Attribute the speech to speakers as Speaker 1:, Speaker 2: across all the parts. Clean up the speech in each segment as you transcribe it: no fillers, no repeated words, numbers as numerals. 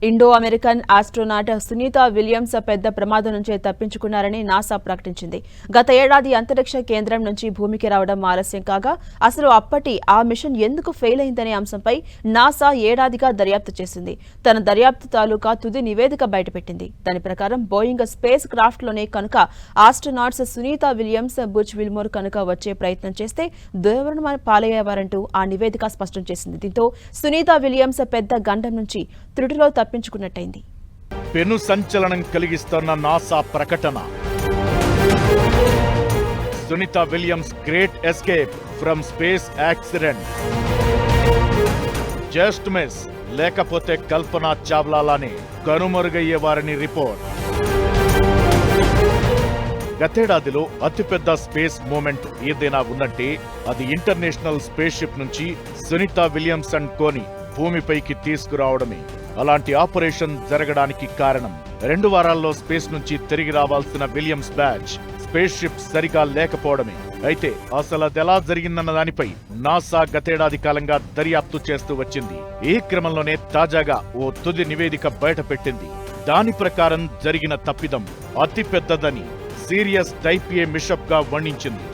Speaker 1: Indo American astronaut Sunita Williams పెద్ద ప్రమాదం నుంచే తప్పించుకున్నారని నాసా ప్రకటించింది. గత ఏడాది అంతరిక్ష కేంద్రం నుంచి భూమికి రావడం ఆలస్యం కాగా అసలు అప్పటి ఆ మిషన్ ఎందుకు ఫెయిల్ అయిందనే అంశంపై నాసా ఏడాదిగా దర్యాప్తు చేసింది. తన దర్యాప్తు తాలూకా తుది నివేదిక బయటపెట్టింది. దాని ప్రకారం బోయింగ్ స్పేస్ క్రాఫ్ట్లోనే కనుక astronauts Sunita Williams, Butch Wilmore కనుక వచ్చే ప్రయత్నం చేస్తే దుర్మరణ పాలయ్యేవారంటూ ఆ నివేదిక స్పష్టం చేసింది. దీంతో సునీత విలియమ్స్ పెద్ద గండం నుంచి త్రుటిలో తప్పించుకున్నట్టయింది.
Speaker 2: పెను సంచలనం కలిగిస్తున్న నాసా ప్రకటన. Sunita Williams great escape from space accident. Just miss, లేకపోతే కల్పనా చావ్లాలానే కనుమరుగయ్యేవారని రిపోర్ట్. గతేడాదిలో అతిపెద్ద స్పేస్ మూమెంట్ ఏదైనా ఉందంటే అది ఇంటర్నేషనల్ స్పేస్ షిప్ నుంచి సునీత విలియమ్స్ అండ్ కోని భూమిపైకి తీసుకురావడమే. అలాంటి ఆపరేషన్ జరగడానికి కారణం 2 వారాల్లో స్పేస్ నుంచి తిరిగి రావాల్సిన విలియమ్స్ బ్యాచ్ స్పేస్ షిప్ సరిగా లేకపోవడమే. అయితే అసలు అదెలా జరిగిందన్న దానిపై నాసా గతేడాది కాలంగా దర్యాప్తు చేస్తూ వచ్చింది. ఈ క్రమంలోనే తాజాగా ఓ తుది నివేదిక బయటపెట్టింది. దాని ప్రకారం జరిగిన తప్పిదం అతి పెద్దదని సీరియస్ టైప్ ఏ మిషప్ గా వర్ణించింది.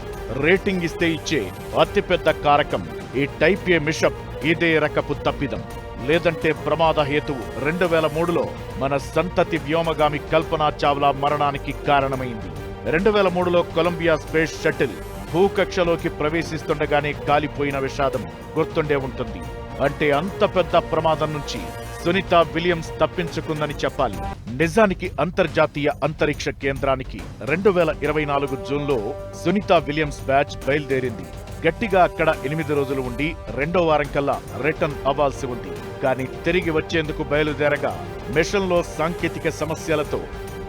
Speaker 2: రేటింగ్ ఇస్తే ఇచ్చే అతిపెద్ద కారకం ఈ టైప్ ఏ మిషప్ ఇదే రకపు తప్పిదం. లేదంటే ప్రమాద హేతువు 2003లో మన సంతతి వ్యోమగామి కల్పనా చావ్లా మరణానికి కారణమైంది. 2003లో కొలంబియా స్పేస్ షటిల్ భూకక్షలోకి ప్రవేశిస్తుండగానే కాలిపోయిన విషాదం గుర్తుండే ఉంటుంది. అంటే అంత పెద్ద ప్రమాదం నుంచి సునీత విలియమ్స్ తప్పించుకుందని చెప్పాలి. నిజానికి అంతర్జాతీయ అంతరిక్ష కేంద్రానికి 2024 జూన్లో సునీత విలియమ్స్ బ్యాచ్ బయలుదేరింది. గట్టిగా అక్కడ 8 రోజులు ఉండి 2వ వారం కల్లా రిటర్న్ అవ్వాల్సి ఉంది. కానీ తిరిగి వచ్చేందుకు బయలుదేరగా మిషన్లో సాంకేతిక సమస్యలతో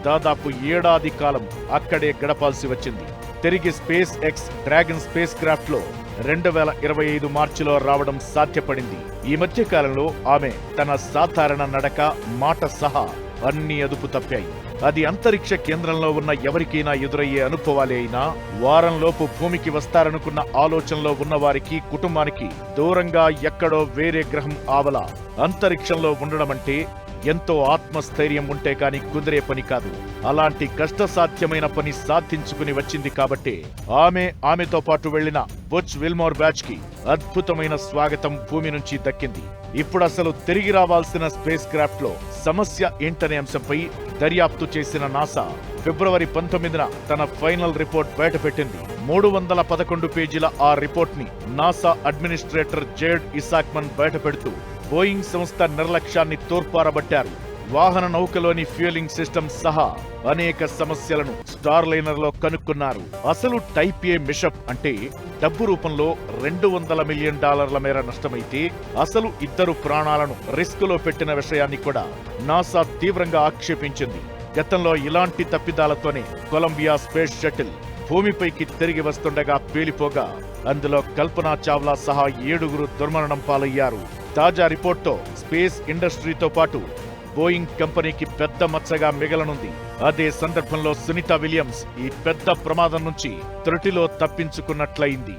Speaker 2: దాదాపు ఏడాది కాలం అక్కడే గడపాల్సి వచ్చింది. తిరిగి space X dragon space craft లో 2025 మార్చిలో రావడం సాధ్యపడింది. ఈ మధ్య కాలంలో ఆమె తన సాధారణ నడక, మాట సహా అన్ని అదుపు తప్పాయి. అది అంతరిక్ష కేంద్రంలో ఉన్న ఎవరికైనా ఎదురయ్యే అనుభవాలే అయినా వారంలోపు భూమికి వస్తారనుకున్న ఆలోచనలో ఉన్నవారికి, కుటుంబానికి దూరంగా ఎక్కడో వేరే గ్రహం ఆవల అంతరిక్షంలో ఉండడమంటే ఎంతో ఆత్మస్థైర్యం ఉంటే కాని కుదిరే పని కాదు. అలాంటి కష్టసాధ్యమైన పని సాధించుకుని వచ్చింది కాబట్టి ఆమెతో పాటు వెళ్లిన బుచ్ విల్మోర్ బ్యాచ్ కి అద్భుతమైన స్వాగతం భూమి నుంచి దక్కింది. ఇప్పుడు అసలు తిరిగి రావాల్సిన స్పేస్ క్రాఫ్ట్ లో సమస్య ఏంటనే అంశంపై దర్యాప్తు చేసిన నాసా ఫిబ్రవరి 19న తన ఫైనల్ రిపోర్ట్ బయటపెట్టింది. 311 పేజీల ఆ రిపోర్ట్ ని నాసా అడ్మినిస్ట్రేటర్ జేడ్ ఇసాక్మన్ బయటపెడుతూ బోయింగ్ సంస్థ నిర్లక్ష్యాన్ని తోర్పారబట్టారు. వాహన నౌకలోని ఫ్యూయలింగ్ సిస్టమ్ సహా అనేక సమస్యలను స్టార్ లైనర్ లో కనుక్కున్నారు. అసలు టైప్ ఏ మిషప్ అంటే డబ్బు రూపంలో $200 మిలియన్ మేర నష్టమైతే అసలు 2 ప్రాణాలను రిస్క్ లో పెట్టిన విషయాన్ని కూడా నాసా తీవ్రంగా ఆక్షేపించింది. గతంలో ఇలాంటి తప్పిదాలతోనే కొలంబియా స్పేస్ షటిల్ భూమిపైకి తిరిగి వస్తుండగా పేలిపోగా అందులో కల్పనా చావ్లా సహా 7 దుర్మరణం పాలయ్యారు. తాజా రిపోర్ట్తో స్పేస్ ఇండస్ట్రీతో పాటు బోయింగ్ కంపెనీకి పెద్ద మచ్చగా మిగలనుంది. అదే సందర్భంలో సునీత విలియమ్స్ ఈ పెద్ద ప్రమాదం నుంచి త్రుటిలో తప్పించుకున్నట్లయింది.